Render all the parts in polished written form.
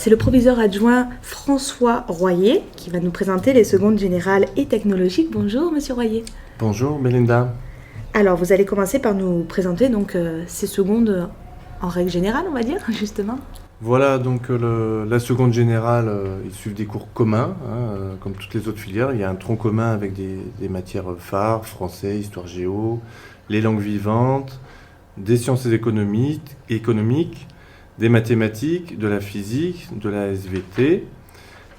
c'est le proviseur adjoint François Royer qui va nous présenter les secondes générales et technologiques. Bonjour Monsieur Royer. Bonjour Belinda. Alors vous allez commencer par nous présenter donc ces secondes en règle générale, on va dire, justement. Voilà, donc la seconde générale, ils suivent des cours communs, comme toutes les autres filières. Il y a un tronc commun avec des matières phares, français, histoire géo, les langues vivantes, des sciences économiques, des mathématiques, de la physique, de la SVT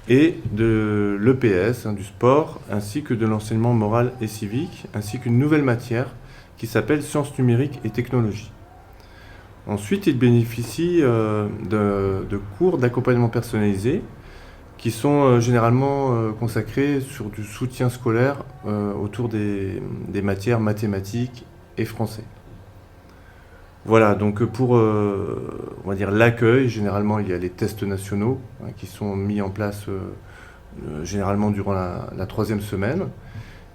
et de l'EPS, du sport, ainsi que de l'enseignement moral et civique, ainsi qu'une nouvelle matière qui s'appelle sciences numériques et technologies. Ensuite, ils bénéficient de cours d'accompagnement personnalisé qui sont généralement consacrés sur du soutien scolaire autour des matières mathématiques et français. Voilà, donc pour on va dire l'accueil, généralement il y a les tests nationaux qui sont mis en place généralement durant la troisième semaine.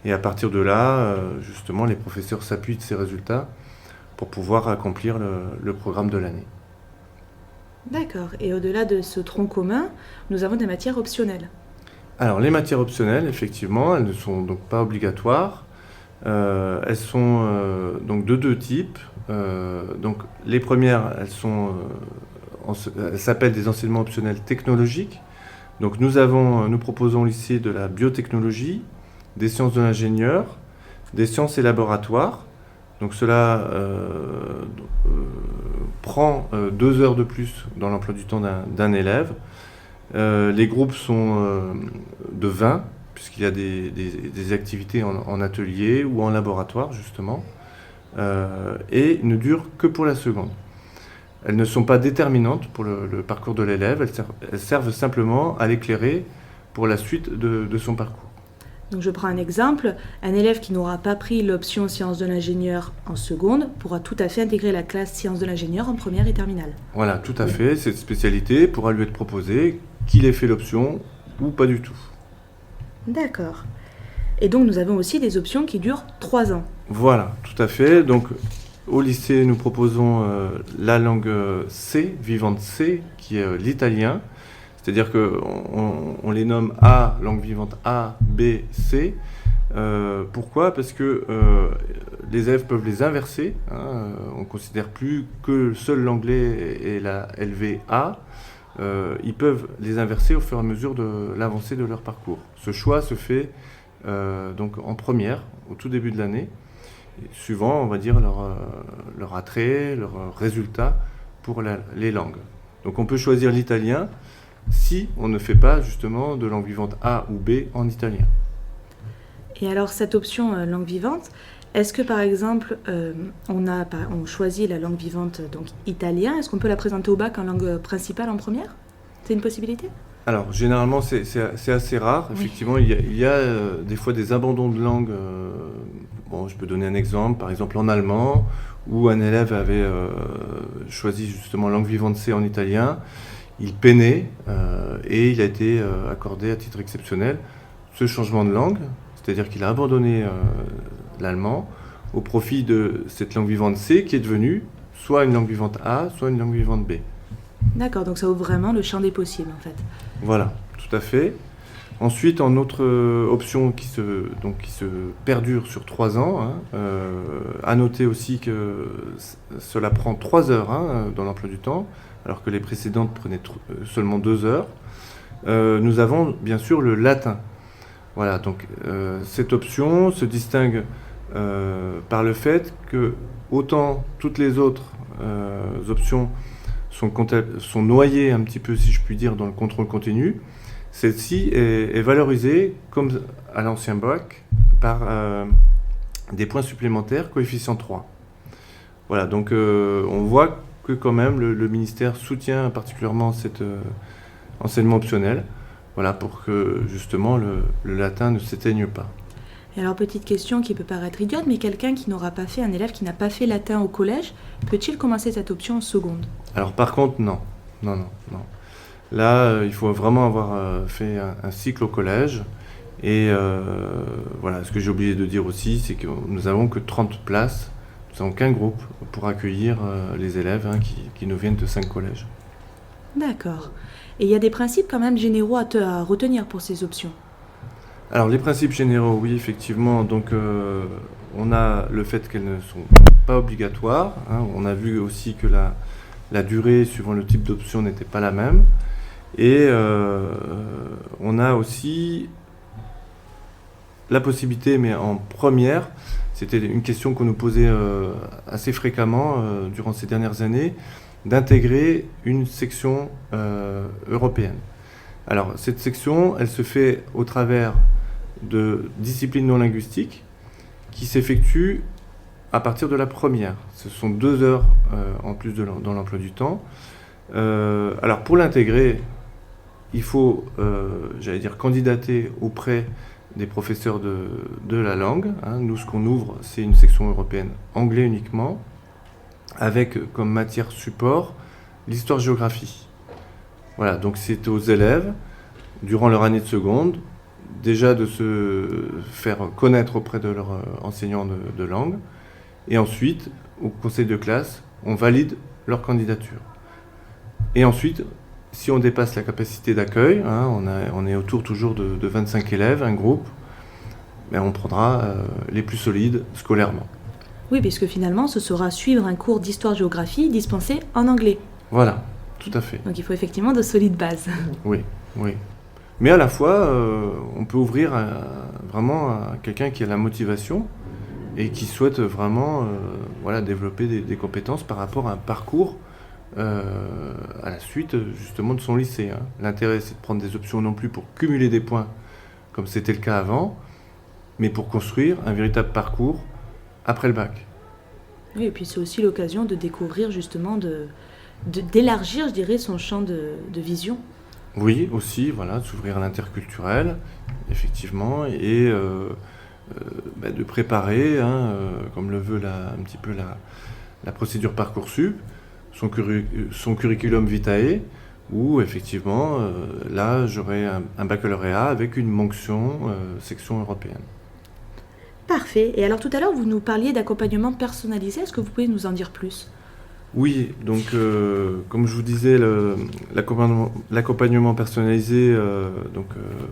Et à partir de là, justement, les professeurs s'appuient de ces résultats pour pouvoir accomplir le programme de l'année. D'accord. Et au-delà de ce tronc commun, nous avons des matières optionnelles. Alors, les matières optionnelles, effectivement, elles ne sont donc pas obligatoires. Elles sont donc de deux types. Donc, les premières, elles s'appellent des enseignements optionnels technologiques. Donc, nous proposons au lycée de la biotechnologie, des sciences de l'ingénieur, des sciences et laboratoires. Donc cela prend 2 heures de plus dans l'emploi du temps d'un élève. Les groupes sont de 20, puisqu'il y a des activités en atelier ou en laboratoire, justement, et ne durent que pour la seconde. Elles ne sont pas déterminantes pour le parcours de l'élève, elles servent simplement à l'éclairer pour la suite de son parcours. Donc je prends un exemple, un élève qui n'aura pas pris l'option sciences de l'ingénieur en seconde pourra tout à fait intégrer la classe sciences de l'ingénieur en première et terminale. Voilà, tout à fait, cette spécialité pourra lui être proposée, qu'il ait fait l'option ou pas du tout. D'accord. Et donc nous avons aussi des options qui durent 3 ans. Voilà, tout à fait. Donc au lycée, nous proposons la langue C, vivante C, qui est l'italien. C'est-à-dire qu'on les nomme A, langue vivante A, B, C. Pourquoi ? Parce que les élèves peuvent les inverser. On ne considère plus que seul l'anglais et la LVA. Ils peuvent les inverser au fur et à mesure de l'avancée de leur parcours. Ce choix se fait donc en première, au tout début de l'année, suivant, on va dire, leur attrait, leurs résultats pour les langues. Donc on peut choisir l'italien si on ne fait pas justement de langue vivante A ou B en italien. Et alors cette option langue vivante, est-ce que par exemple on choisit la langue vivante donc italien, est-ce qu'on peut la présenter au bac en langue principale en première ? C'est une possibilité ? Alors généralement c'est assez rare, oui. Effectivement il y a des fois des abandons de langue. Je peux donner un exemple, par exemple en allemand, où un élève avait choisi justement langue vivante C en italien. Il peinait et il a été accordé à titre exceptionnel ce changement de langue, c'est-à-dire qu'il a abandonné l'allemand au profit de cette langue vivante C qui est devenue soit une langue vivante A, soit une langue vivante B. D'accord, donc ça ouvre vraiment le champ des possibles en fait. Voilà, tout à fait. Ensuite, en autre option qui se perdure sur 3 ans, à noter aussi que cela prend 3 heures dans l'emploi du temps, alors que les précédentes prenaient seulement 2 heures. Nous avons bien sûr le latin. Voilà, donc cette option se distingue par le fait que autant toutes les autres options sont noyées un petit peu, si je puis dire, dans le contrôle continu, celle-ci est valorisée, comme à l'ancien bac, par des points supplémentaires, coefficient 3. Voilà, donc on voit que quand même le ministère soutient particulièrement cet enseignement optionnel, voilà, pour que justement le latin ne s'éteigne pas. Et alors petite question qui peut paraître idiote, mais quelqu'un qui n'aura pas fait, un élève qui n'a pas fait latin au collège, peut-il commencer cette option en seconde ? Alors par contre, non. Là, il faut vraiment avoir fait un cycle au collège. Et voilà, ce que j'ai oublié de dire aussi, c'est que nous n'avons que 30 places, nous n'avons qu'un groupe pour accueillir les élèves qui nous viennent de 5 collèges. D'accord. Et il y a des principes quand même généraux à retenir pour ces options. Alors les principes généraux, oui, effectivement. Donc on a le fait qu'elles ne sont pas obligatoires. On a vu aussi que la durée, suivant le type d'option, n'était pas la même. Et on a aussi la possibilité, mais en première, c'était une question qu'on nous posait assez fréquemment durant ces dernières années, d'intégrer une section européenne. Alors cette section, elle se fait au travers de disciplines non linguistiques qui s'effectuent à partir de la première. Ce sont 2 heures en plus dans l'emploi du temps. Alors pour l'intégrer, il faut, candidater auprès des professeurs de la langue. Nous, ce qu'on ouvre, c'est une section européenne anglais uniquement, avec comme matière support l'histoire-géographie. Voilà, donc c'est aux élèves, durant leur année de seconde, déjà de se faire connaître auprès de leur enseignant de langue, et ensuite, au conseil de classe, on valide leur candidature. Et ensuite, si on dépasse la capacité d'accueil, on est autour toujours de 25 élèves, un groupe, mais on prendra les plus solides scolairement. Oui, puisque finalement, ce sera suivre un cours d'histoire-géographie dispensé en anglais. Voilà, tout à fait. Donc il faut effectivement de solides bases. Oui. Mais à la fois, on peut ouvrir vraiment à quelqu'un qui a la motivation et qui souhaite vraiment développer des compétences par rapport à un parcours à la suite justement de son lycée. L'intérêt, c'est de prendre des options non plus pour cumuler des points, comme c'était le cas avant, mais pour construire un véritable parcours après le bac. Oui, et puis c'est aussi l'occasion de découvrir justement, d'élargir, je dirais, son champ de vision. Oui, aussi, voilà, de s'ouvrir à l'interculturel, effectivement, et de préparer, comme le veut un petit peu la procédure Parcoursup, son curriculum vitae, où effectivement, là, j'aurai un baccalauréat avec une mention section européenne. Parfait. Et alors tout à l'heure, vous nous parliez d'accompagnement personnalisé. Est-ce que vous pouvez nous en dire plus ? Oui, donc comme je vous disais, l'accompagnement personnalisé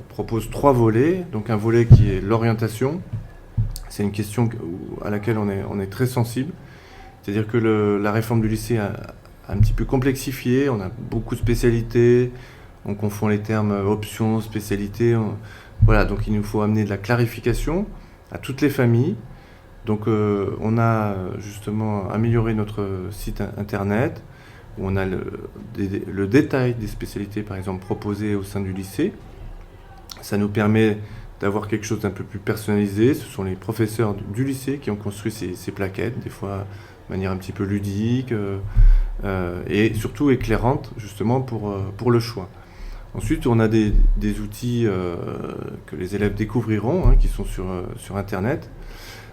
propose 3 volets. Donc un volet qui est l'orientation. C'est une question à laquelle on est très sensible. C'est-à-dire que la réforme du lycée a un petit peu complexifié. On a beaucoup de spécialités. On confond les termes options, spécialités. Voilà, donc il nous faut amener de la clarification à toutes les familles. Donc on a justement amélioré notre site internet où on a le détail des spécialités par exemple proposées au sein du lycée. Ça nous permet d'avoir quelque chose d'un peu plus personnalisé. Ce sont les professeurs du lycée qui ont construit ces plaquettes, des fois de manière un petit peu ludique et surtout éclairante justement pour le choix. Ensuite, on a des outils que les élèves découvriront, qui sont sur Internet,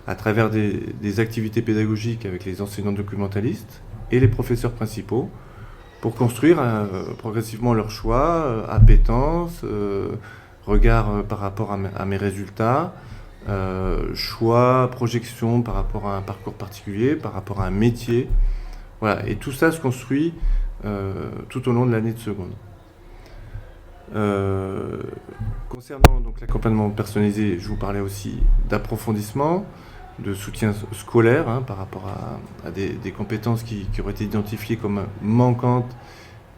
à travers des activités pédagogiques avec les enseignants documentalistes et les professeurs principaux, pour construire progressivement leur choix, appétence, regard par rapport à mes résultats, choix, projection par rapport à un parcours particulier, par rapport à un métier. Voilà, et tout ça se construit tout au long de l'année de seconde. Concernant donc l'accompagnement personnalisé, je vous parlais aussi d'approfondissement, de soutien scolaire par rapport à des compétences qui auraient été identifiées comme manquantes,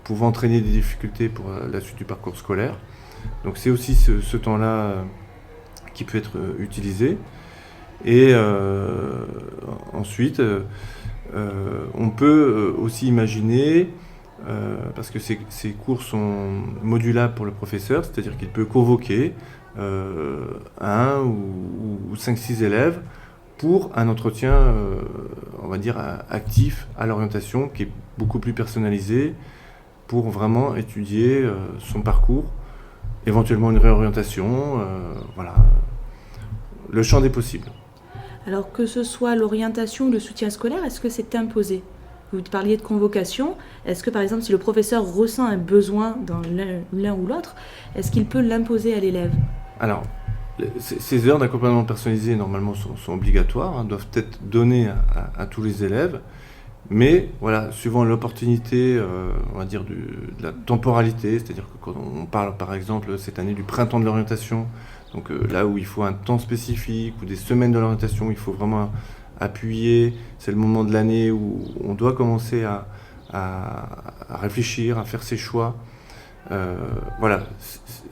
pouvant entraîner des difficultés pour la suite du parcours scolaire. Donc c'est aussi ce temps-là qui peut être utilisé. Et ensuite, on peut aussi imaginer, parce que ces cours sont modulables pour le professeur, c'est-à-dire qu'il peut convoquer 1 ou 5-6 élèves pour un entretien, on va dire, actif à l'orientation, qui est beaucoup plus personnalisé, pour vraiment étudier son parcours, éventuellement une réorientation, voilà, le champ des possibles. Alors que ce soit l'orientation ou le soutien scolaire, est-ce que c'est imposé ? Vous parliez de convocation. Est-ce que, par exemple, si le professeur ressent un besoin dans l'un ou l'autre, est-ce qu'il peut l'imposer à l'élève ? Alors, ces heures d'accompagnement personnalisé, normalement, sont obligatoires, doivent être données à tous les élèves. Mais voilà, suivant l'opportunité, on va dire de la temporalité, c'est-à-dire que quand on parle par exemple cette année du printemps de l'orientation, donc là où il faut un temps spécifique ou des semaines de l'orientation, où il faut vraiment appuyer, c'est le moment de l'année où on doit commencer à réfléchir, à faire ses choix. Voilà,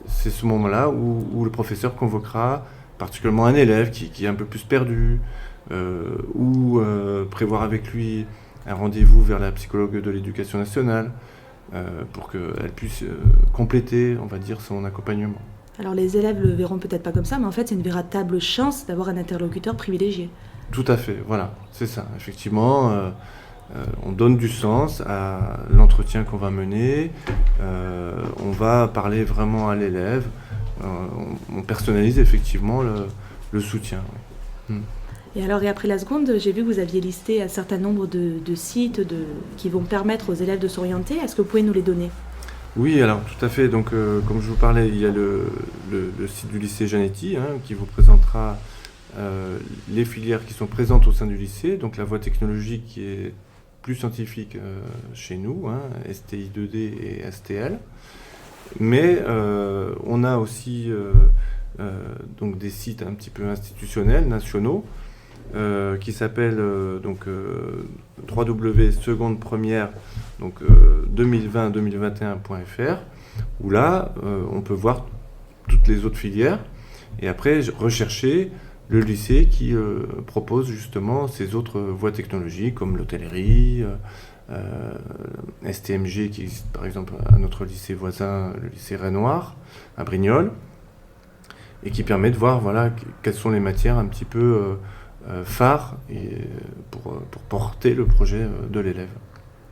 c'est ce moment-là où le professeur convoquera particulièrement un élève qui est un peu plus perdu, ou prévoir avec lui un rendez-vous vers la psychologue de l'éducation nationale pour qu'elle puisse compléter, on va dire, son accompagnement. Alors les élèves le verront peut-être pas comme ça, mais en fait c'est une véritable chance d'avoir un interlocuteur privilégié. Tout à fait, voilà, c'est ça. Effectivement, on donne du sens à l'entretien qu'on va mener, on va parler vraiment à l'élève, on personnalise effectivement le soutien. Oui. Et alors, et après la seconde, j'ai vu que vous aviez listé un certain nombre de sites qui vont permettre aux élèves de s'orienter. Est-ce que vous pouvez nous les donner ? Oui, alors tout à fait. Donc, comme je vous parlais, il y a le site du lycée Janetti qui vous présentera les filières qui sont présentes au sein du lycée. Donc, la voie technologique qui est plus scientifique chez nous, STI 2D et STL. Mais on a aussi donc des sites un petit peu institutionnels, nationaux, qui s'appelle www.secondepremière 2020-2021.fr, où là on peut voir toutes les autres filières et après rechercher le lycée qui propose justement ces autres voies technologiques comme l'hôtellerie, STMG qui existe par exemple à notre lycée voisin, le lycée Renoir à Brignoles, et qui permet de voir voilà, quelles sont les matières un petit peu phares pour porter le projet de l'élève.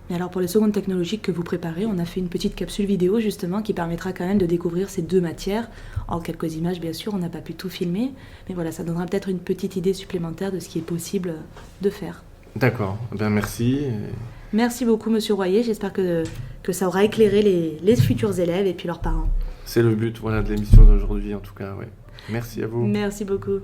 Et alors pour les secondes technologiques que vous préparez, on a fait une petite capsule vidéo justement qui permettra quand même de découvrir ces deux matières. En quelques images bien sûr, on n'a pas pu tout filmer, mais voilà, ça donnera peut-être une petite idée supplémentaire de ce qui est possible de faire. D'accord, bien merci. Merci beaucoup Monsieur Royer, j'espère que ça aura éclairé les futurs élèves et puis leurs parents. C'est le but voilà, de l'émission d'aujourd'hui en tout cas, ouais. Merci à vous. Merci beaucoup.